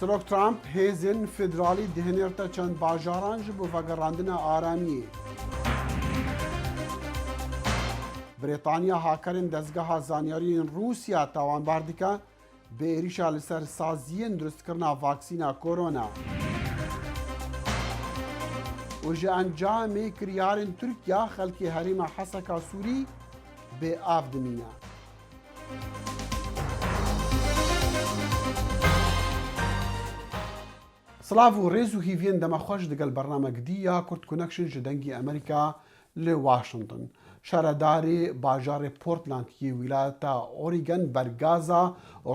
سەرۆک ترامپ هێزن فێدراڵی دهێنێتە چەند باژاران ji بۆ vegerandina aramiyê. برێتانیا هاکرên dezgeha zanyariyên Rûsya tawanbar dike bi êrişa li ser saziyên durustkirina vaksîna korona. û ji encamê kiryarên Tirkiya xelkê herêma Heseka Sûrî bêav dimîne. سلااف و ڕێز و هیڤێن دەمەخۆش دەگەل بەرنامەگدیە کورد کونەکشن ji dengê Amerîka li Washington. Şaredarê bajarê Portlandiyê wîlayeta Oregon bergaza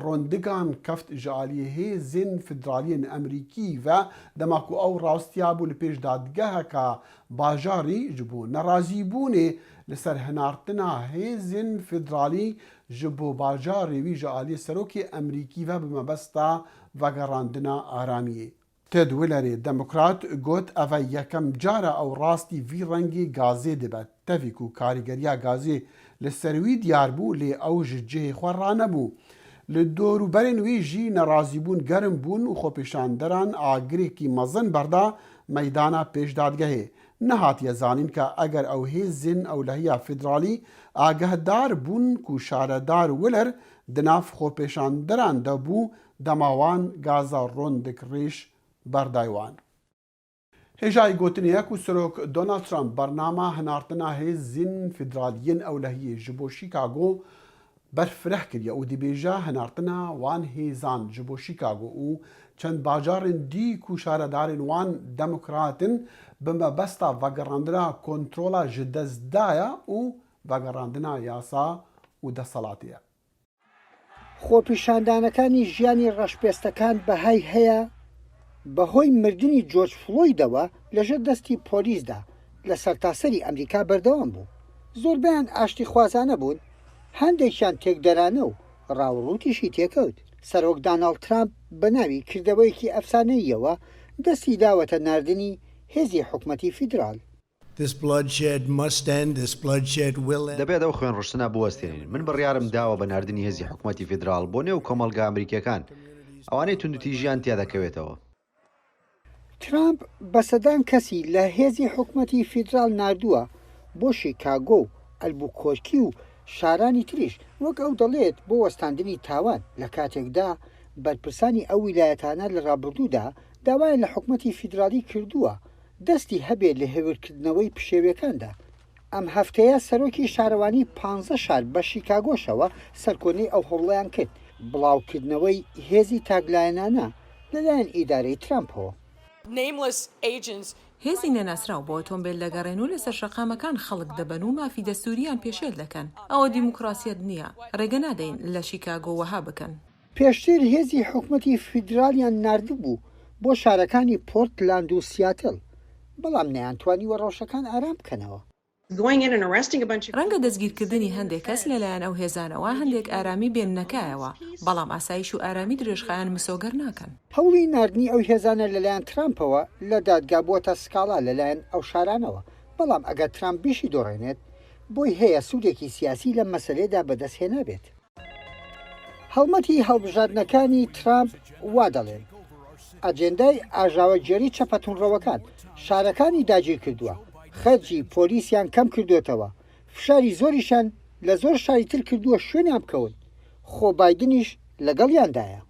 rondigan keft ji aliyê hêzên federaliyên Amerîkî ve dema ku ew rastiya bû li pêş dadgeheka bajarî ji bo nerazîbûnê li ser hinartina hêzên federalî ji bo bajarê wî ji aliyê serokê Amerîkî ve bi mebesta vegerandina aramiyê. Ted Wheelerê Demokrat got ev yekem cara ew rastî vî rengê gazê dibe. Tevî ku karîgeriya gazê li ser wî diyar bû lê ew ji cihê xwe ranebû. Li dorûberên wî jî nerazîbûn gerim bûn û xwepêşanderan agirêkî mezin berda meydana pêşdadgehê. Nehatiye zanîn ke eger ew hêzên ewlehiya federalî agehdar bûn ku şaredar Wheeler di nav xwepêşanderan de bû dema wan gaza rondik rêş berdای wan. Hêjayî gotinê ku Serok Donald Trump bernama hinartina hêzên federaliyên ewlehiyê ji bo Chicago berfireh kiriye û dibêje hinartina wan hêzan ji bo Chicago û çend bajarên dî ku şaredarên wan demokratin bi mebesta vegerandina kontrola ji dest daya û vegerandina yasa û desalatê ye. خۆپیشاندانەکانی ژیانی ڕەشپێستەکان بەهای هەیە بەهۆی مردنی جۆرج فلۆیدەوە لەژێر دەستی پۆلیسدا لە سەرتاسەری ئەمریکا بەردەوام بوو. زۆربیان ئاشتی خوازانە بوون، هەندێکیان تێکدەرانە و ڕاوڕوتیشی تێکەوت. سەرۆک داناڵد ترامپ بە ناوی کردەوەیەکی ئەفسانەییەوە دەستی داوەتە ناردنی هێزی حکومەتی فیدرال. دەبێت ئەو خوێن ڕشتنە بوەستێنین. من بڕیارم داوە بە ناردنی هێزی حکومەتی فیدرال بۆ نێو کۆمەڵگە ئەمریکیەکان ئەوانەی توندوتیژیان تێ دەکەوێتەوە. ترامپ بەسەدان کەسی لە هێزی حکومەتی فیدرال نردووە بۆ شیکاگۆ و ئەلبوکۆرکی و شارانی تریش وەک ئەو دەڵێت بۆ وەستاندنی تاوان لە کاتێکدا بەرپرسانی ئەو ویلایەتانە لە ڕابردوودا داوای لە حکومەتی فیدرالی کردووە دەستی هەبێت لە هێورکردنەوەی پشێویەکاندا. ئەم هەفتەیە سەرۆکی شارەوانی 15 شار بە شیکاگۆشەوە سەرکۆنەی ئەو هەوڵەیان کرد بڵاوکردنەوەی هێزی تاگلایەنانە لەلایەن ئیدارەی ترامپەوە. هێزی نەناسراو بۆ ئۆتۆمبیل دەگەڕێن و لەسەر شەقامەکان خەڵک دەبەن و مافی دەستوریان پێشێل دەکەن. ئەوە دیموکراسیەت نییە. ڕێگە نادەین لە شیکاگۆ وەها بکەن. پێشتر هێزی حکومەتی فیدرالیان نردبوو بۆ شارەکانی پۆرتلاند و سیاتل، بەڵام نەیانتوانی وەڕەوشەکان ئارام بکەنەوە. ڕەنگە دەستگیرکردنی هەندێک کەس لەلایەن ئەو هێزانەوە هەندێک ئارامی بێننەکایەوە، بەڵام ئاسایش و ئارامی درێژخایان مسۆگەر ناکەن. هەوڵی ناردنی ئەو هێزانە لەلایەن ترامپەوە لە دادگا بووەتە سکاڵا لەلایەن ئەو شارانەوە، بەڵام ئەگەر ترامپ بیشی دۆڕێنێت بۆی هەیە سوودێکی سیاسی لە مەسەلێدا بەدەستهێنا بێت. هەڵمەتی هەڵبژاردنەکانی ترامپ وا دەڵێن ئەجێندای ئاژاوەگێری چەپەتونڕەوەکان شارەکانی داگیر کردووە، خەرجی پۆلیسیان کەم کردوێتەوە، فشاری زۆریشان لە زۆر شاری تر کردووە شوێنیان بکەون، خۆ بایدنیش لەگەڵیاندایە.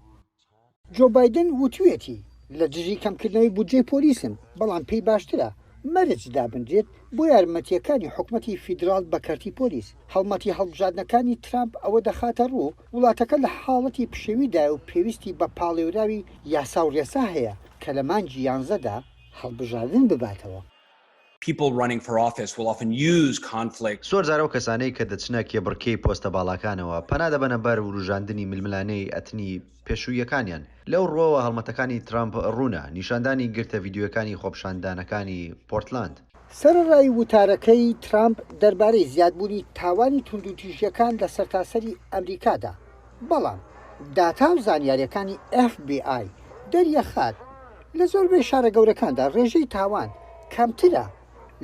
جۆ بایدن وتوێتی لە دژی کەمکردنەوەی بودجەی پۆلیسم، بەڵام پێی باشترە مەرج دابنرێت بۆ یارمەتیەکانی حکومەتی فیدرال بەکارتی پۆلیس. هەڵمەتی هەڵبژاردنەکانی ترامپ ئەوە دەخاتە ڕوو وڵاتەکە لە حاڵەتی پشێویدا و پێویستی بە پاڵێوراوی یاسا و ڕێسا هەیە کە لە مانگی 11دا هەڵبژاردن بباتەوە. زۆر جارە ئەو کەسانەی کە دەچنە کێبڕکەی پۆستە باڵاکانەوە پەنا دەبەنە بەر وروژاندنی ململانەی ئەتنی پێشوویەکانیان. لەو ڕۆوە هەڵمەتەکانی ترامپ ڕوونە نیشاندانی گرتە ڤیددیوەکانی خۆپشاندانەکانی پۆرتلاند. سەرڕای وتارەکەی ترامپ دەربارەی زیادبوونی تاوانی توندوتیژیەکان لە سەرتاسەری ئەمریکادا، بەڵام داتا و زانیاریەکانی FBI دەریەخات لە زۆربەی شارە گەورەکاندا ڕێژەی تاوان کەمترە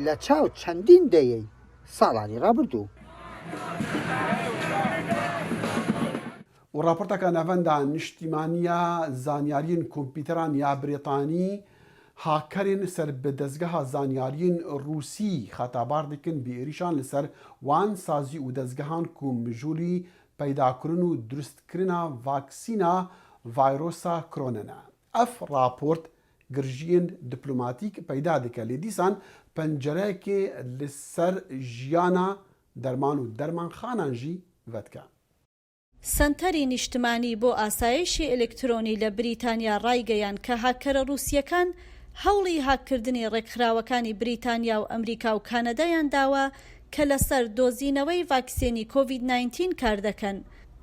لە چاو چەندین دەیەی ساڵانی ڕابردوو. و راپۆرتەکە نەڤەندا نیشتیمانیە زانیاریین کۆمپیوتەران یا برێتانی هاکەرین سەر بە دەستگەها زانیاریین رووسی خەتابار دەکەن بێریشان لەسەر وان سازی و دەستگەهان کو مژووری پەیداکردن و دروستکردنا ڤاکسینە ڤایرۆسا کۆرۆنەنە. ئەف راپۆرت گرژیین دیپلۆماتیک پەیدا دەکە لێ دیسان پەنجەرەیەکێ لەسەر ژیانە دەرمان و دەرمانخانان ژی ڤەتکە. سەنتەری نیشتمانی بۆ ئاسایشی ئەلکترۆنی لە بریتانیا ڕایگەیان کە هاکەرە رووسیەکان هەوڵی هاکردنی ڕێکخراوەکانی بریتانیا و ئەمریکا و کانەدایان داوە کە لەسەر دۆزینەوەی ڤاکسینی کۆڤید-19 کار دەکەن.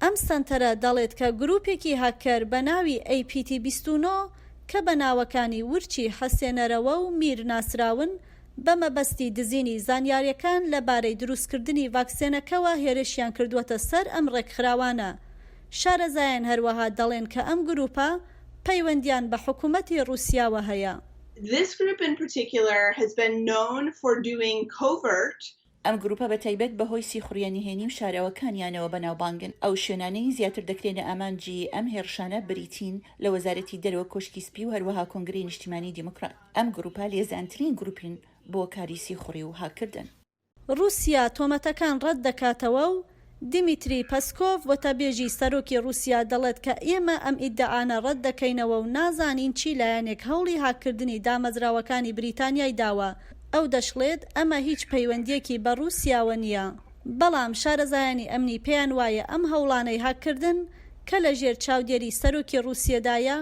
ئەم سەنتەرە دەڵێت کە گروپێکی هاکەر بە ناوی APT29 کە بە ناوەکانی ورچی حەسێنەرەوە و میر ناسراون بە مەبەستی دزینی زانیاریەکان لەبارەی دروستکردنی ڤاکسێنەکەوە هێرشیان کردووەتە سەر ئەم ڕێکخراوانە. شارەزایان هەروەها دەڵێن کە ئەم گروپە پەیوەندیان بە حکوومەتی رووسیاوە هەیە. This group in particular has been known for doing covert. ئەم گروپە بە تایبەت بەهۆی سیخوڕیانیهێنی و شارەوەکانیانەوە بەناوبانگن. ئەو شوێنانەی زیاتر دەکرێنە ئامانجی ئەم هێرشانە بریتین لە وەزارەتی دەرەوە کۆشکی سپی و هەروەها کۆنگرەی نیشتیمانی دیموکرات. ئەم گروپە لێزانترین گروپین بۆ کاری سیخوڕی و هاکردن. رووسیا تۆمەتەکان ڕەت دەکاتەوە و دیمیتری پەسکۆڤ وەتەبێژی سەرۆکی رووسیا دەڵێت کە ئێمە ئەم ئیدعانە ڕەت دەکەینەوە و نازانین چی لایەنێک هەوڵی هاکردنی دامەزراوەکانی بریتانیای داوە. ئەو دەشڵێت ئەمە هیچ پەیوەندیەکی بە رووسیاوە نییە. بەڵام شارەزایانی ئەمنی پێیان وایە ئەم هەوڵانەی هاکردن کە لە ژێر چاودێری سەرۆکی رووسیەدایە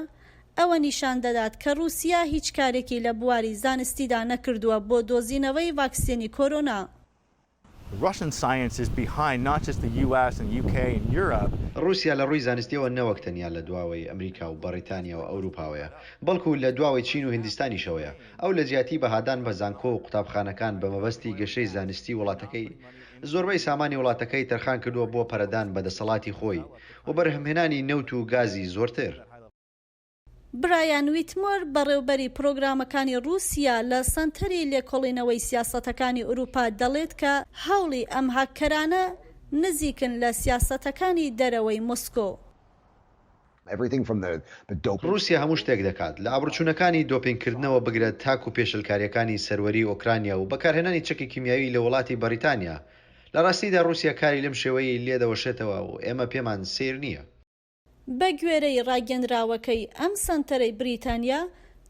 ئەوە نیشان دەدات کە رووسیا هیچ کارێکی لە بواری زانستیدا نەکردووە بۆ دۆزینەوەی ڤاکسینی کۆرۆنا. Russian science is behind not just the US and UK and Europe. رووسیا لە ڕووی زانستیەوە نەوەک تەنیا لە دواوەی ئەمریکا و بەریتانیا و ئەوروپاوەیە، بەڵکو لە دواوەی چین و هیندستانیشەوەیە. ئەو لە جیاتی بەهادان بە زانکۆ و قوتابخانەکان بە مەبەستی گەشەی زانستی وڵاتەکەی زۆربەی سامانی وڵاتەکەی تەرخان کردووە بۆ پەرەدان بە دەسەڵاتی خۆی و بەرهەمهێنانی نەوت و گازی زۆرتر. برایان ویتمۆر بەڕێوبەری پرۆگرامەکانی رووسیا لە سەنتەری لێکۆڵینەوەی سیاسەتەکانی ئوروپا دەڵێت کە هەوڵی ئەم هاکەرانە نزیکن لە سیاسەتەکانی دەرەوەی مۆسکۆ. رووسیا هەموو شتێک دەکات لە ئابروچوونەکانی دۆپینگکردنەوە بگرێت تاک و پێشلکاریەکانی سەروەری ئۆکرانیا و بەکارهێنانی چەکی کیمیاوی لە وڵاتی بەریتانیا. لە ڕاستیدا رووسیا کاری لەم شێوەیە لێدەوەشێتەوە و ئێمە پێمان سیر نییە. بە گوێرەی ڕاگەندراوەکەی ئەم سەنتەرەی بریتانیا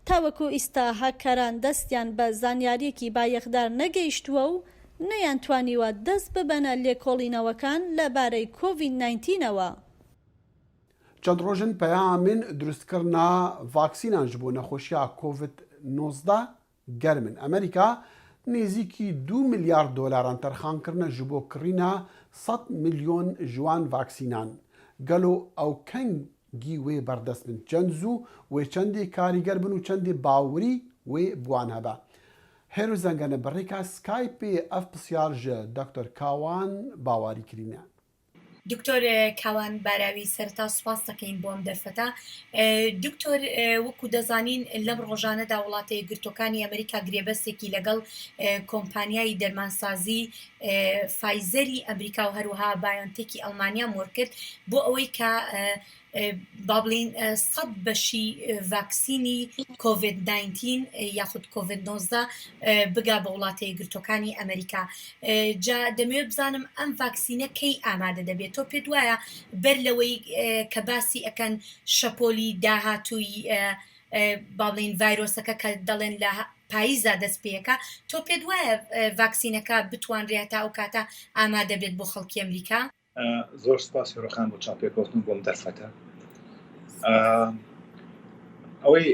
تاوەکو ئیستا هاکەران دەستیان بە زانیاریەکی بایەخدار نەگەیشتووە و نەیانتوانیوە دەست ببەنە لێکۆڵینەوەکان لەبارەی کۆڤید-19ەوە. چەند ڕۆژن پەیامن دروستکردنا ڤاکسینان ji بۆ نەخۆشییا کۆڤید-19 گەرمن. ئەمریکا نێزیکی 2 میلیارد دۆلاران تەرخانکردنە ji بۆ کڕینە 100 میلیۆن جوان ڤاکسینان. گەلۆ ئەو کەنگی وێ بەردەست بن چەند زوو وێ چەندی کاریگەر بن و چەندی باوری وێ بوان هەبە. هێرو زەنگەنە بەڕێکا سکایپێ ئەف پرسیار ژە دکتۆر کاوان باواری کرینە. دکتۆر کاوان باراوی سەرتا سوپاس دەکەین بۆم دەرفەتە. دکتۆر وەکو دەزانین لەم ڕۆژانەدا وڵاتە یەکگرتووەکانی ئەمریکا گرێبەستێکی لەگەڵ کۆمپانیای دەرمانسازی فایزەری ئەمریکا و هەروەها بایۆنتێکی ئەڵمانیا مۆر کرد بۆ ئەوەی کە با بڵین 100 بەشی ڤاکسینی کۆڤید-19 یاخود کۆڤید-19 بگا بە وڵاتە یەکگرتووەکانی ئەمریکا. جا دەمەوێت بزانم ئەم ڤاکسینە کەی ئامادە دەبێت؟ تۆ پێت وایە بەر لەوەی کە باسی ئەکەن شەپۆلی داهاتووی با بڵین ڤایرۆسەکە کە دەڵێن لە پاییزا دەست پێەکە، تۆ پێت وایە ڤاکسینەکە بتوانرێت تا ئەو کاتە ئامادە بێت بۆ خەڵکی ئەمریکا؟ زۆر سپاس فێڕۆخان بۆ چاپێکۆتن بۆم دەرفەتە. ئەوەی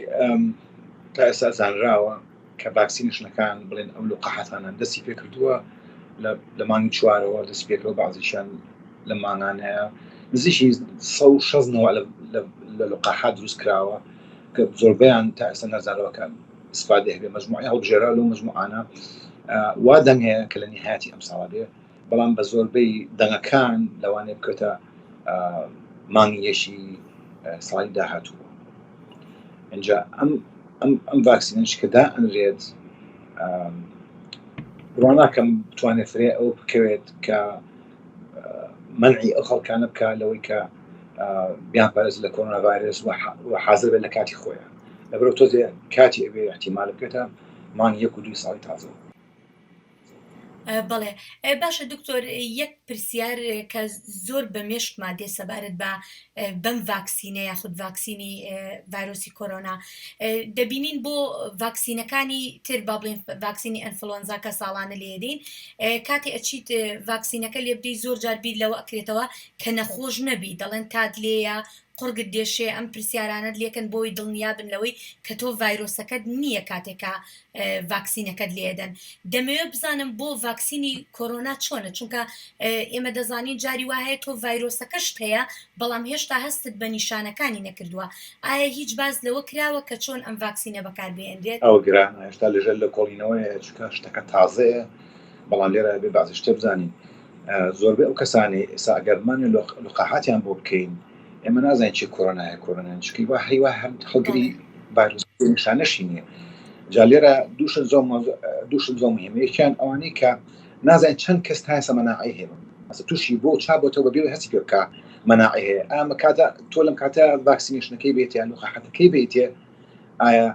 تا ئێستا زانراوە کە ڤاکسینشنەکان بڵێن ئەم لوقەحەتانان دەستی پێ کردووە لە مانگی چوارەوە دەست پێکەوە بازیشان لە مانگانەیە نزیکی 160 لە لوقەحات دروست کراوە کە زۆربەیان تا ئێستا نەزانراوە کە استفادە هەبێ مەجموعی هەڵبژێرا لەو مەجموعانە وا دەنگەیە کە لە نهایەتی ئەم ساڵە بێ، بەڵام بە زۆربەی دەنگەکان لەوانەیە بکەوتە مانگی یەشی ساڵی داهاتووە. اینجا ئەم ڤاکسینش کە دائەنرێت ڕواناکەم بتوانێت فرێ ئەو بکەوێت کە منعی ئەو خەڵکانە بکە لەوەی کە بیان پارێز لە کۆرۆنا ڤایرس و حاضر بێت لە کاتی خۆیان لەبەرەوە تۆزێ کاتی ئەوێ احتیمال بکرێتە مانگ 1 و 2 ساڵی تازەوە. بەڵێ باشە دکتۆر یەک پرسیار کە زۆر بە مێشکما دێ سەبارەت بە بەم ڤاکسینە یاخود ڤاکسینی ڤایرۆسی کۆرۆنا دەبینین بۆ ڤاکسینەکانی تر با بڵێن ڤاکسینی ئەنفلۆنزا کە ساڵانە لێدەین کاتی ئەچیت ڤاکسینەکە لێ بدەی زۆر جار بیر لەوە ئەکرێتەوە کە نەخۆش نەبی دەڵێن تات لێیە قڕگت دێشێ ئەم پرسیارانت لێکن بۆی دڵنیابن لەوەی کە تۆ ڤایرۆسەکەت نییە کاتێکا ڤاکسینەکەت لێدەن دەمەوێت بزانم بۆ ڤاکسینی کۆرۆنا چۆنە چونکە ئێمە دەزانین جاری وایە تۆ ڤایرۆسەکەشت هەیە بەڵام هێشتا هەستت بە نیشانەکانی نەکردووە ئایا هیچ باز لەوە کراوە کە چۆن ئەم ڤاکسینە بەکاربێنرێت ئەو گران هێشتا لەژێر لە کۆڵینەوەی چکە شتەکە تازەیە بەڵام لێرە بێ بازی شتە بزانین زۆربەی ئەو کەسانی ئێستا ئەگەرمانی لقاحاتیان بۆ بکەین ئێمە نازانین چی کۆرۆنایە کۆرۆنایان چکەی وا هەیوا هەم هەڵگری ڤایرۆس نیشانەشی نییە جا لێرە دووشم زۆر مهمەیەکیان ئەوانەی کە نازانین چەند کەس تا ئێستا مەناعی هەیە ئەستا تووشی بۆ چابەتەوە بەبێ هەستی پێ بکە مەناعی هەیە ئەمە کاتە تۆ لەم کاتە ڤاکسینێشنەکەی بێت یان لقاحەتەکەی بێتێ ئایا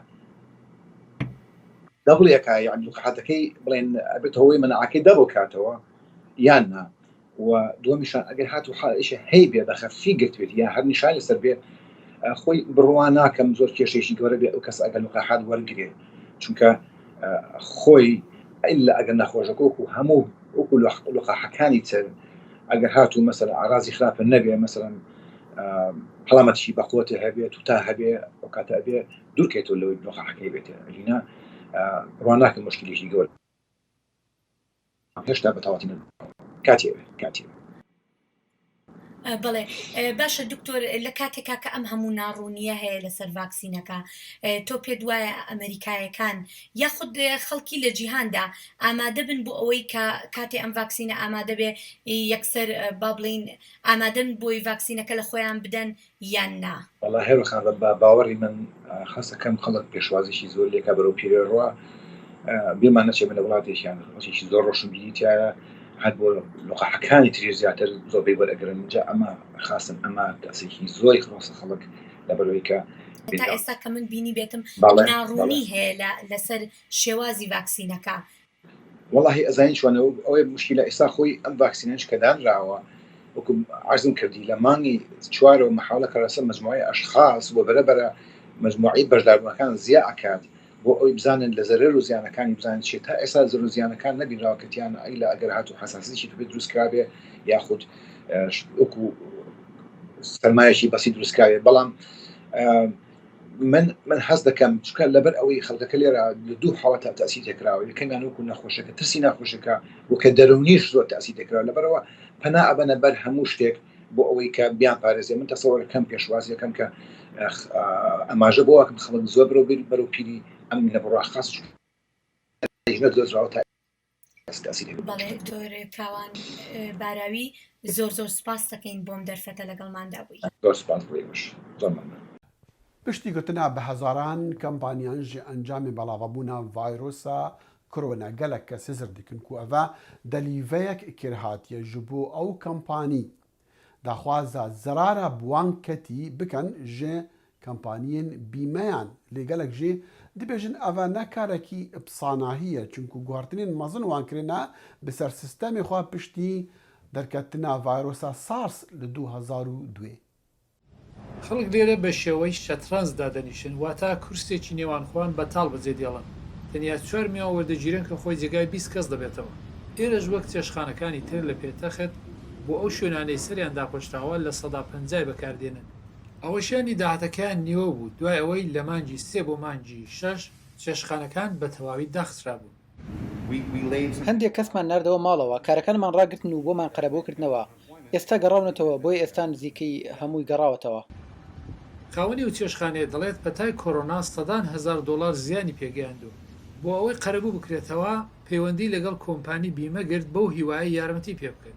دەبڵێکە یان لقاحەتەکەی بڵێن ئەبێتەوەی مەناعەکەی دەبڵ کاتەوە یان نا و دومیشان ئەگەر هاتو حاڵش هەی بێ بەخەفی گرتوێت یا هەر نیشان لەسەر بێ خۆی بڕوان ناکەم زۆر کێشێکی گەورە بێ ئەو کەس ئەگەر لقاحات وەرگێ چونکە خۆی ئیلا ئەگەر نەخۆشەکۆکو هەموو وەکو لقاحەکانی تر ئەگەر هاتو مەسەلا ئاغازی خراپە نەبێ مەسەلا هەڵامەتیشی بەقوتە هەبێت و تا هەبێ ئەو کاتە ئەبێ دوورکێتەوە لەوەی لقاحەکەی بێتێ ئەلینا ڕوان ناکەم مشکلێکی گەورە هێشتا بەتەواتی کاتی بڵێ باشە دکتۆر لە کاتێکا کە ئەم هەموو ناڕوونیە هەیە لەسەر ڤاکسینەکە تۆ پێ دوایە ئەمریکایەکان یاخود خەڵکی لە جیهاندا ئامادە بن بۆ ئەوەی کە کاتێ ئەم ڤاکسینە ئامادە بێ یەکسەر با بڵین ئامادەن بۆی ڤاکسینەکە لە خۆیان بدەن یان نا وەڵا هێرخان بە باوەڕی من خەسەکەم خەڵک پێشوازیشی زۆر لێکە بەرەو پیرێڕوە بیرمان نەچێ من لە وڵاتێکیان خەڵکیشی زۆر ڕۆشن بیتیایە هەر بۆ لقاحەکانی تری زیاتر زۆربەی وەرئەگرن جا ئەمە خاصن ئەمە کەسێکی زۆری خڕۆسە خەڵک لەبەرەوەی کە تا ئێستا کە من بینی بێتم ناڕوونی هەیە لەسەر شێوازی ڤاکسینەکە وەڵاهی ئەزانین چۆنە ئەوەی مشکلە ئێستا خۆی ئەم ڤاکسینەش کە دانراوە وەکو عەرزم کردی لە مانگی 4 محاولە کەرەسەر مجموعی ئەشخاص بۆ بەرەبەرە مجموعی بەشداربوونەکان زیاد ئەکات بۆ ئەوی بزانن لە زەرەر و زیانەکانی بزانن چێت تا ئێستا زەرەر و زیانەکان نەبینراوە کەتیان ئەیلا ئەگەر هاتو حساسیتی بێت دروستکرابێ یاخود وەکو سەرمایەکی بەسی دروستکراوێ بەڵام من حەز دەکەم چونکە لەبەر ئەوەی خەڵکەکە لێرە لە دوو حاڵەتە تەسی تێکراوە یەکەمیان وەکو نەخۆشەکە ترسی ناخۆشەکە وکە دەرونیش زۆر تەسی تێکراوە لەبەرەوە پەنا ئەبەنە بەر هەموو شتێک بۆ ئەوەی کە بیان پارێزێ من تەسەوەرەکەم پێشوازیەکەم کە ئەماژە بۆ واکەم خەڵک زۆر بەرەو پیری ئەم لە بڕوا خاص بەڵێ دۆرە کاوان باراوی زۆر سپاس دەکەین بۆم دەرفەتە لەگەڵماندا بووی زۆر سپاس بۆیش زۆر مەمنون پشتی گوتنا بە هەزاران کەمپانیان ji ئەنجامی بەڵاوەبوونا ڤایرۆسا کۆرۆنا gelek kes hizir dikin ku ev delîveyek kêrhatiye ji bo ew kampanî daxwaza zerara wan ketî bikin ji kampaniyên bîmeyan lê gelek jî dibêjin ev nekarekî ipsanahî ye çunku guhartinên mezin wan kirine bi ser sistemê xwe piştî derketina ڤایرۆsa SARS li 2002. خەڵک لێرە بە شێوەی شەترەنج دادەنیشن واتە کورسێکی نێوانخواان بەتاڵ بەجێ دێڵن تەنیا 4 میوە وەردەگیرن کە خۆی جێگای 20 کەس دەبێتەوە ئێرەش وەک چێشخانەکانی تر لە پێتەخت بۆ ئەو شوێنانەی سەریان داپۆشتاوە لە 150 بەکاردێنن ئەوەشیانی داهاتەکەیان نیوە بوو دوای ئەوەی لە مانگی 3 بۆ مانگی 6 چێشخانەکان بە تەواوی داخسترا بوو هەندێک کەسمان نردەوە ماڵەوە کارەکانمان ڕاگرتن و بۆمان قەرەبۆکردنەوە ئێستا گەڕاونەتەوە بۆی ئێستا نزیکەی هەمووی گەڕاوەتەوە خاوەنی و چێشخانەیە دەڵێت پەتای کۆرۆنا $100,000 زیانی پێگەیاندوو بۆ ئەوەی قەرەبوو بکرێتەوە پەیوەندی لەگەڵ کۆمپانی بیمە گرت بەو هیوایە یارمەتی پێ بکەن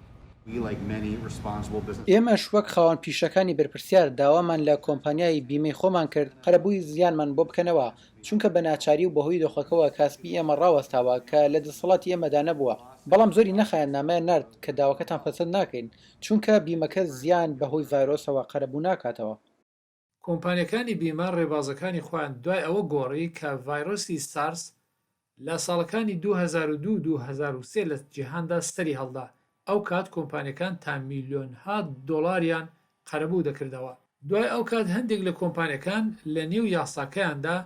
ئێمەش وەک خاوەن پیشەکانی بەرپرسیار داوامان لە کۆمپانیای بیمەی خۆمان کرد قەرەبووی زیانمان بۆ بکەنەوە چونکە بە ناچاری و بەهۆی دۆخەکەەوە کاسبی ئێمە ڕاوەستاوە کە لە دەسەڵاتی ئێمەدا نەبووە بەڵام زۆری نەخایەن نامەیە نرد کە داواکەتان پەسەند ناکەین چونکە بیمەکە زیان بەهۆی ڤایرۆسەوە قەرەبوو ناکاتەوە. کۆمپانیەکانی بیمار ڕێبازەکانی خۆیان دوای ئەوە گۆڕی کە ڤایرۆسی سارس لە ساڵەکانی 2002-2003 لە جیهاندا سەری هەڵدا ئەو کات کۆمپانیەکان تا میلیۆنها دۆلاریان قەرەبوو دەکردەوە. دوای ئەو کات هەندێک لە کۆمپانیەکان لە نێو یاساکەیاندا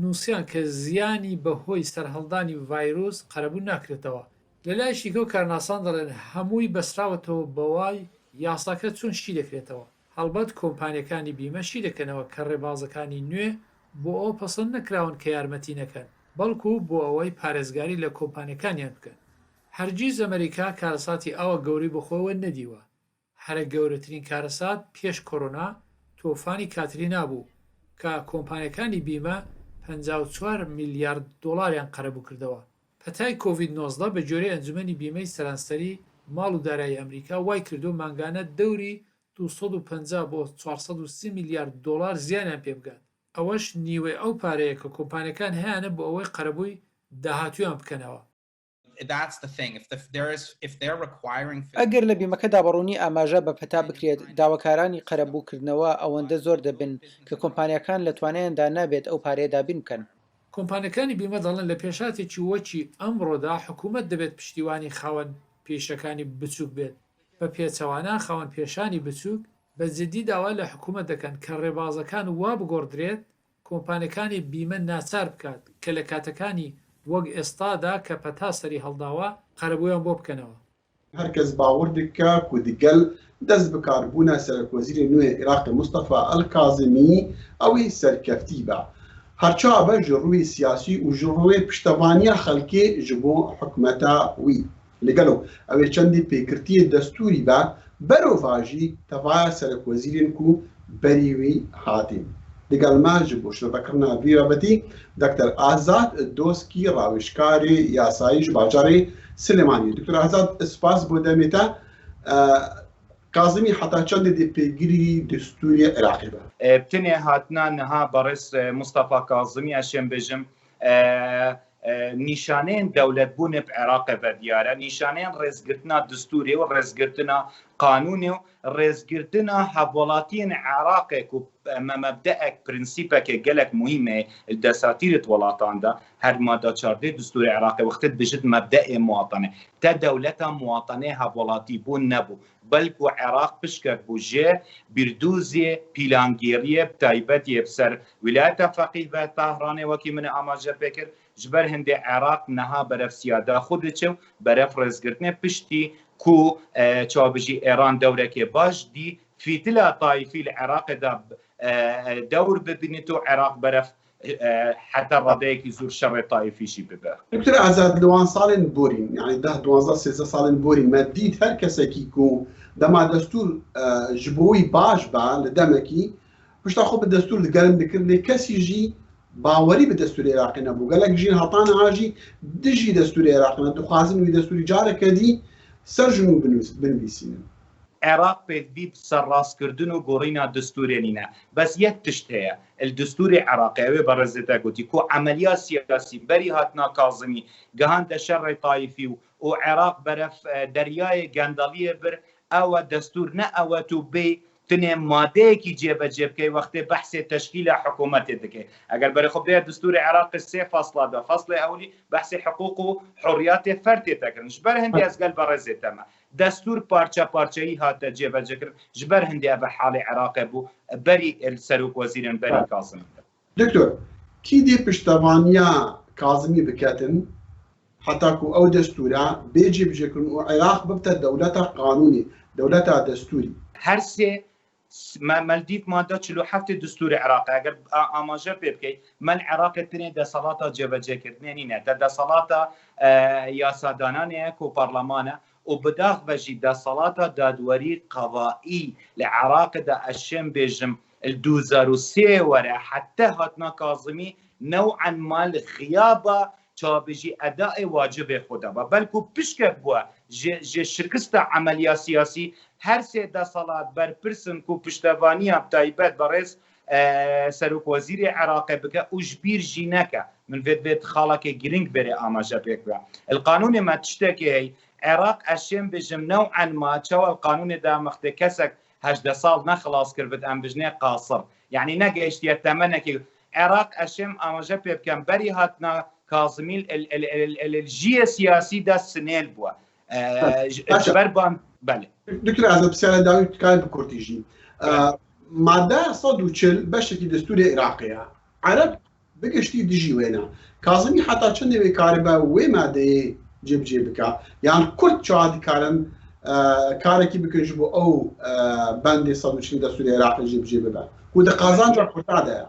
نووسیان کە زیانی بەهۆی سەرهەڵدانی ڤایرۆس قەرەبوو ناکرێتەوە. لە لای شیکە و کارناسان دەڵێن هەمووی بەسراوەتەوە بەوای یاساکە چۆن شی دەکرێتەوە. هەڵبەت کۆمپانیەکانی بیمە شی دەکەنەوە کە ڕێبازەکانی نوێ بۆ ئەو پەسەند نەکراون کە یارمەتی نەکەن بەڵکو بۆ ئەوەی پارێزگاری لە کۆمپانیەکانیان بکەن. هەرگیز ئەمریکا کارەساتی ئەوە گەوری بخۆوە نەدیوە. هەرە گەورەترین کارەسات پێش کۆڕۆنا تۆفانی کاترینا بوو کە کۆمپانیەکانی بیمە 54 میلیارد دۆلاریان قەرەبوو کردەوە. پەتای کۆڤید-19 بە جۆرەی ئەنجومەنی بیمەی سەرانسەری ماڵ و دارایی ئەمریکا وای کردو مانگانە دەوری 250 بۆ 430 میلیارد دۆلار زیانیان پێ بگات. ئەوەش نیوەی ئەو پارەیە کە کۆمپانیەکان هەیەە بۆ ئەوەی قەرەبووی داهاتویان بکەنەوە. ئەگەر لە بیمەکەدا بەڕوونی ئاماژە بە پەتا بکرێت داواکارانی قەرەبووکردنەوە ئەوەندە زۆر دەبن کە کۆمپانیەکان لە توانیاندا نابێت ئەو پارەیە دابین بکەن. کۆمپانیەکانی بیمە دەڵێن لە پێشاتێکی وەکی ئەمڕۆدا حکوومەت دەبێت پشتیوانی خاوەن پێشەکانی بچووک بێت. بە پێچەوانە خاوەن پێشانی بچووک بە جددی داوا لە حکوومەت دەکەن کە ڕێبازەکان وا بگۆڕدرێت کۆمپانیەکانی بیمە ناچار بکات کە لە کاتەکانی وەک ئێستادا کە پەتا سەری هەڵداوە قەرەبوویان بۆ بکەنەوە. هەرکەس باوەڕ دکە و دیگەل دەست بەکاربوونە سەرۆکوەزیری نوێ عێراق مستەفا ئەلکازمی ئەوەی سەرکەفتی بە هەرچا بە ji ڕووی سیاسی و ji ڕووی پشتەوانیە خەڵکێ ji بۆ حکومەتا وی لەگەڵ ئەوێ چەندی پێکردیە دەستوری بە بەرۆڤاژی تەڤایە سەرۆکوەزیرێن و بەریوی هاتین. لەگەڵما ji بۆ شنەڕەکردنا vî بابەتی دکتەر ئازاد دۆسکی ڕاوێژکاری یاسایی ji bajarê Silêmaniyê. دکتۆر ئازاد سپاس بۆ دەمێتە کازمی حتا چەندێ دێ پێگیری دستوری عێراقی بە. بتنێ هاتنا نەها بەڕێز مستەفا کازمی ئەشێن بێژم نیشانەیەن دەولەتبوونێ عێراقە بە دیارە نیشانەیەن ڕێزگرتنا دستوری و ڕێزگرتنا قانونی و ڕێزگرتنا هەڤوڵاتیên عێراقێک و مەبدەئەک پرینسیپەکێ gelek muhîm e desatîrê welatان da her mada 14 distûrê Iraqê wextê dijit mebdeê muwatane te dewleta muwatanê hevwelatî bû nebû belku Iraq piştek bû jê bîrdûzê pîlangêriyê taybetiyê ser wilayeta feqî ve Tehranê wekî min amaje pêkir ji ber hindê Iraq neha beref siyada xwe diçe beref rêzgirtinê piştî ku çavbijî Îran dewrekê baş dî fîtila taîfî li Iraqê da dewr bibînît û Iraq beref heta radeyekî zûr şerê taîfî jî bibe. دکتۆر ئازاد li wan salên borîn yani 10-12 salên borîn me dît her kesekî ku dema destûr ji bo wî baş be li demekî pişta xwe bi destûr digerin dikir lê kesî jî باوەری بە دەستوری عێراقی نەبوو gelek jî hetan ajî dijî destûrê Iraqê me dixwazin wî destûrî careke dî ser jin û binivîsînin. Iraq pêdivî serrastkirdin û gorîna destûrê ne bes yek tişt heye el destûrê Iraqê ew ê berezê te gotî ku emeliya siyasî berî hatina Kazimî gihande şerê taîfî û Iraq beref deryayê gendaliyê bir ew destûr ne ew tu bê tinê madeyekî cêbecê bikey wextê behsê teşkîla hikûmetê dike eger berê xwe bidêye destûrê Iraqê sê fasla da faslê ewlî behsê hiqûq û hurriyatê fertê te kirin ji ber hindê ez gel berezê te me destûr parça parçayî hate cêbecekirin ji ber hindê ev halê Iraqê bû berî serokvezîrên berî Kazimî. Doktor kî dê piştevaniya Kazimî biketin heta ku ew destûra bê cêbecekirin û Iraq bibite dewleta qanûnî dewleta destûrî. Her sê ملدیف ماده 47 دستور عراق اگر آماجه پێ بکەیت من عراق تنێ دەسەڵاتە جێبەجێکردنێنی نە دەسەڵاتە یاسادانانەیە و پەرلەمانە و بداخ بەژی دەسەڵاتە دادوەری قەڤائی لە عراقدا ئەشێم بێژم 2003 وەرە حتى هاتنا کازمی نوعا ما الغیابە چابژی ئەدای واجبێ خودە بە بەلکو پشکە بووە ji şirkista ameliya siyasî her sê desalat berpirsin ku piştevaniya taybet berêz Serokvezîrê Iraqê bike û ji bîr jî neke min vê xalekê giring berê amaje pêk be. El qanûnê me tiştekê hey Iraq eşêm bijim new'en ma çawa el qanûnê de mixtê kesek 18 sal nexlas kir bid em bijnê qasir. Yani negehiştiye temenekê Iraq eşêm amaje pê bikin berî hatina Kazimîl el siyasî de sinêl bûye. Ji ber ban belê. دکتر ئازاد پرسیارە داوی تکای بکورتیژی. مادە 140 بەشێکی دەستوری عێراقیە. عەرەب بگەشتی دژی وێنە. کازمی حتا چەندێ کارەبە وێ مادەیە جێبجێ بکە. یان کورد چوا دیکارن کارێکی بکەن ji بۆ ئەو بەندێ 140 دەستوری عێراقی جێبجێ ببە. و دە قازانجا کورتادەیە.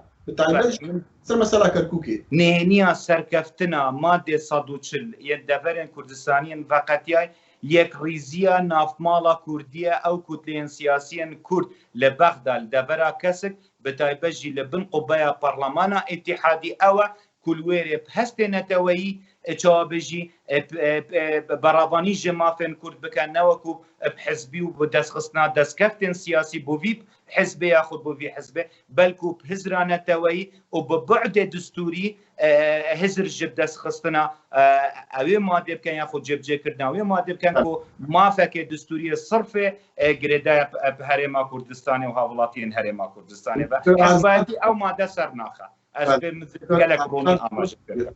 سەر مەسەلا کەرکووکێ. نێنیە سەرکەفتنە مادێ 140 یەک دەڤەرێن کوردستانیان ڤەقەتیای یەک ریزیە نافماڵە کوردیە ئەو کوتلێن سیاسیەن کورد لە بەغدا دەڤەرا کەسک بە تایبەت لە بن قوبەیە پەرلەمانە ئیتیحادی ئەوە کولوێرێ هەستێنەتەوەیی چاوەبژی بەڕابانی ژە مافێن کورد بکەن نەوەکو حزبی و بە دەستخستنا دەستکەفتێن سیاسی بۆ وی حزبێ یاخود بۆ وی حزبێ بەلکو هزرانەتەوەیی و بە بعدێ دستوری هزر ژ دەستخستنا ئەوێ مادێ بکەن یاخود جێبجێکردنەوەی مادێ بکەن و مافێکێ دستوریە صرفێ گرێدایە هەرێما کوردستانی و هاوڵاتیان هەرێما کوردستانی بە ئەو مادە سەر ناخە گەلێک ڕۆنی ئاماژە کرد.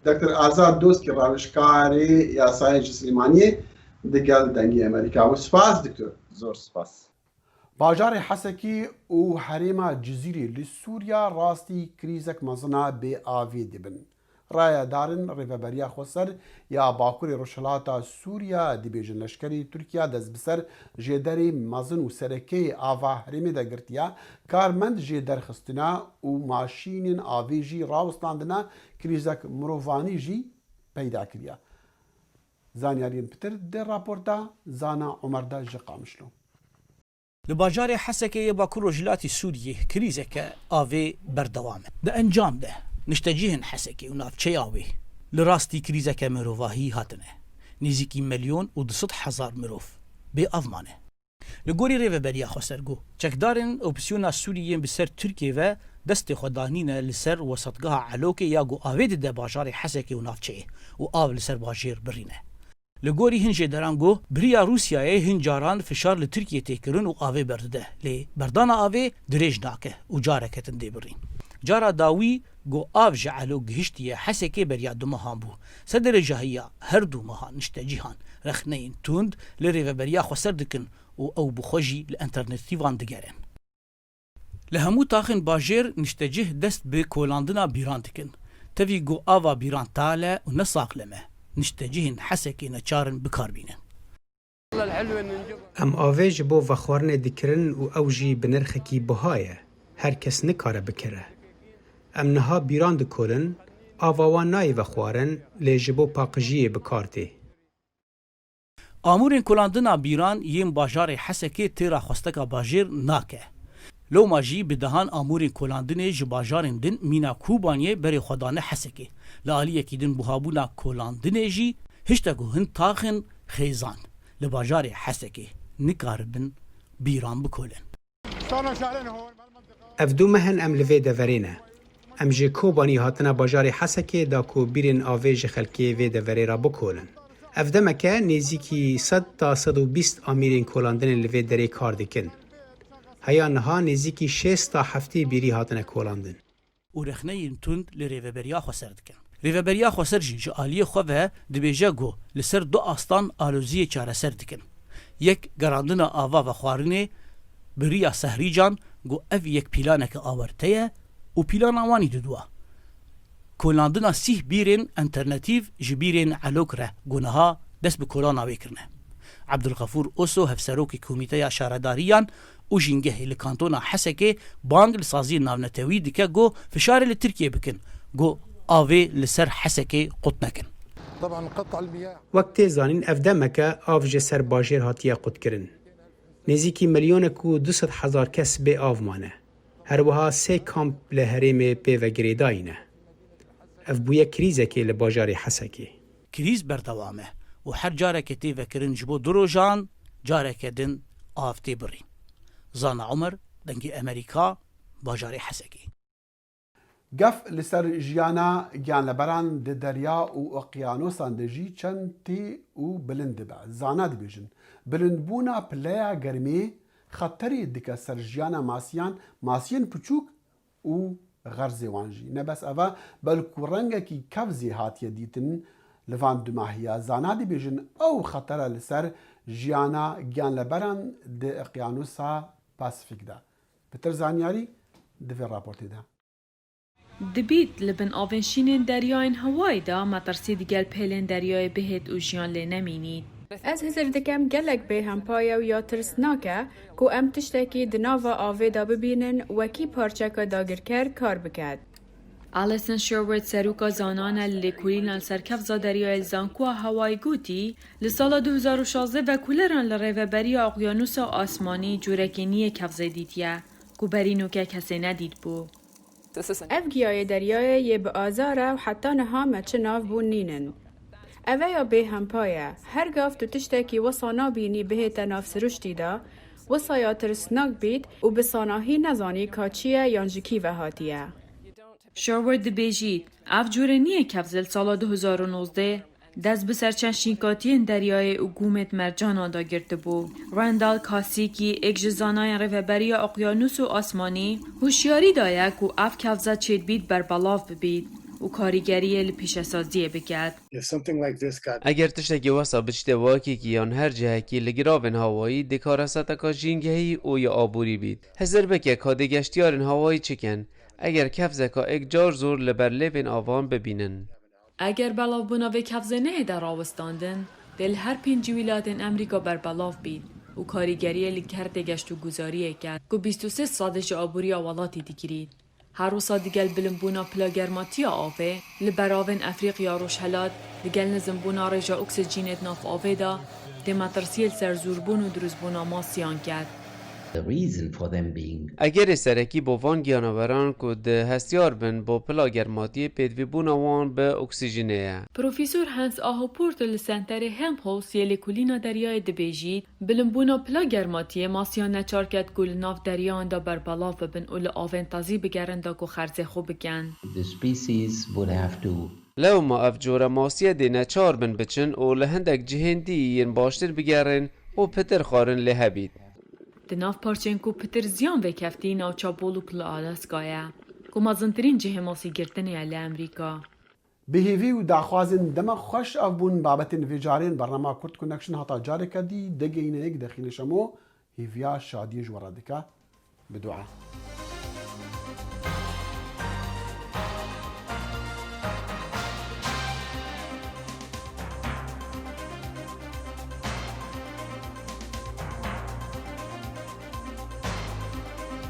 دکتر ئازاد دۆستی ڕاوشکاری یاسایەکی سلیمانیە دەگەڵ دەنگی ئەمریکا و سپاس دکتۆر. زۆر سپاس. باژارê Hesekê û herêma Cizîrê li Sûriya rastî krîzek mezina bê avê dibin. Rayedarên Rêveberiya Xweser ya Bakurê Rojhilata Sûriya dibêjin leşkerî Tirkiye dest bi ser jêderê mezin û serekeyê ava herêmê de girtiye, karmend jê derxistina û maşînên avê jî rawistandine krîzek mirovanî jî peyda kiriye. Zanyariyên pitir di raporta Zana Umer de ji qamişlo. Li bajarê Hesekê Bakur Rojhilatê Sûriyê krîzeke avê berdewam e. Di encam de niştecihên Hesekê û navçeya wê li rastî krîzeke mirovahî hatine. Nêzîkî milyon û 200,000 mirov bê av mane. Li gorî Rêveberiya Xweser got çekdarên opsiyona Sûriyên bi ser Tirkiye ve destê xwe danîne li ser wesatgeha Elokê ya got avê dide bajarê Hesekê û navçeyê û av li ser bajêr birîne. Li gorî hin jêderan got biriya Rûsyayê hin caran fişar li Tirkiye têkirin û avê berdide. Lê berdana avê dirêj nake û carek hetin dê birîn. Cara dawî got av ji Elok gihiştiye Hesekê beriya du mehan bû. Sedere jahiya her du mehan niştecîhan rexneyên tund li Rêveberiya Xweser dikin û ew bi xwe jî li internetîvan digerin. Li hemû taxên bajêr niştecih dest bi kolandina bîran dikin. Tevî got ava bîran tale û ne saqleme. Niştecihên Hesekê neçarin bikarbînin. Em avê ji bo vexwarinê dikirin û ew jî bi nirxekî biha ye. Her kes nikare bikire. Em niha bîran dikolin, ava wan nayê vexwarin lê ji bo paqijiyê bikar tê. Amûrên kolandina bîran yên bajarê Hesekê têra xwesteka bajêr nake. Loma jî bi dehan amûrên kolandinê ji bajarên din mîna Kûbaniyê berê xwedane Hesekê. Li aliyekî din buhabûna kolandinê jî hiştek û hin taxên xêzan li bajarê Hesekê nikaribin bîran bikolin. Ev du mehin em li vê deverê ne. Em ji Kobanî hatine bajarê Hesekê da ku bîrên avê ji xelkê vê deverê ra bikolin. Ev demeke nêzîkî 100 ta 120 amîrên kolandinê li vê derê kar dikin. Heya niha nêzîkî 6 ta heftê bîrî hatine kolandin. û rexneyên tund li Rêveberiya Xweser dikin. Rêveberiya Xweser jî ji aliyê xwe ve dibêje got li ser du astan aloziyê çareser dikin. Yek gerandina ava ve xwarinê biriya Sehrîcan got ev yek pîlaneke awarte ye û pîlana wanî diduwa. Kolandina sîh bîrên internetîv ji bîrên Elok re guneha dest bi kolana wê kirine. Abdulgafûr Oso hevserokê Komîteya Şaredariyan û jîngehê li kantona Hesekê bang li saziyên navnetewî dike got fişarê li Tirkiye bikin. Got avê li ser Hesekê qut nekin. Wek tê zanîn ev demeke av ji ser bajêr hatiye qutkirin. Nêzîkî milyonek û 200,000 kes bê av mane. Her wiha 3 kamp li herêmê pê vegirêdayî ne. Ev bûye krîzekê li bajarê Hesekê. Krîz berdewam e و هەر جارێکە تێڤەکردن ji بۆ درۆژان جارێکە دن ئاv تێ بڕین. زانا عمر دەنگی ئەمریکا باژارێ حەسەکی. گەف لەسەر ژیانە گیانلەبەران di derya û oqyanosan de jî çend tê û bilind dibe. Zana dibêjin bilindbûna pileya germê xeterê dike ser jiyana masiyan, masiyên piçûk û xerzê wan jî. Nebes eve belkû rengekî kevzê hatiye dîtin li van dumahiya. Zana dibêjin ew xetera li ser jiyana giyanleberan di oqyanosa Pasifîk de. Pitir Zanyarî di vê raportê de. Dibît li bin avênşînên deryayên Hawayê de metirsî digel pêlên deryayê bihêt û jiyan lê nemînî. Ez hizir dikem gelek bêhempaya û ya tirsnak e ku em tiştekî di nava avê de bibînin wekî parçeka dagirker kar biket. Alison Sherwood serûka zanan li lêkolînan serkevza deryayê Zankuwa Hawayê gotî li sala 2016 vekuleran li rêveberiya Oqyanusa Asmanî cûrekê niyê kevzê dîtiye ku berînokek kesê nedît bû. Ev giyayê deryayê yê bi azar e û heta niha me çi nav bûn nînin. Ev ya bêhempa ye, her gav tu tiştekî wisa nabînî bihête nav siruştî de, wisa ya tirsnak bît û bi sanahî nezanî ka çi ye yan ji kî ve hatiye. Sherwood dibêjî ev cûrê niyê kevzê li sala 2019 dest bi serçend şînkatiyên deryayê û gûmên mercanan da girtibû. Randall Kasikî êk ji zanayên rêveberiya Oqyanus û Asmanî hişyarî daye ku ev kevza çêdbît berbelav bibît û karîgeriyê li pêşesaziyê biket. Eger tiştekî wesa biçte wakekî yan her cihekî li giravên hawayî dikare seteka jîngehî û ya aborî bît. Hezirvekek hadê geştiyarên hawayî çikin, eger kevzeka êk car zor li ber lêvên avan bibînin. Eger belavbûna vê kevzê nehêde rawistandin, dê li her pêncî wîlatên Emerîka berbelav bît û karîgeriyê li her têgeşt û guzariyê ket ku 23 sadê ji aboriya welatê dikirît. Her wisa digel bilimbûna pila germatiya avê li beravên Efrîqiya Rojhilat digel nizimbûna rêja oksîjînê nav avê de dê metirsiyê li ser zûrbûn û drûstbûna masiyan ket. Egerê serekî bo van giyaneveran ku di hestyar bin bo pila germatiyê pêdivîbûna wan bi oksîjînê ye. Profesör Hans Ahoport li senterê Helmholtz yê lêkolîna deryayê dibêjît bilimbûna pila germatiyê masiyan neçar ket ku li nav deryayan de berbelav bibin û li avên tazî bigerin de ku xerzê xwe bikin. Lewma ev cure masiye dê neçar bin biçin û li hindek cihên dî yên baştir bigerin û pitir xwarin lê hebît. Di nav parçên ku pitir ziyan vêkeftî navça Bolûk li Alaska ye ku mezintirîn cihê masî girtinê ye li Emerîka. Bihêvî û daxwazên dema xweş ev bûn babetên vê carên bernama Kurd Connection heta careke dî digeyîne yek dexîne şemo hêviya şadiyê ji we re dike. Bi dua.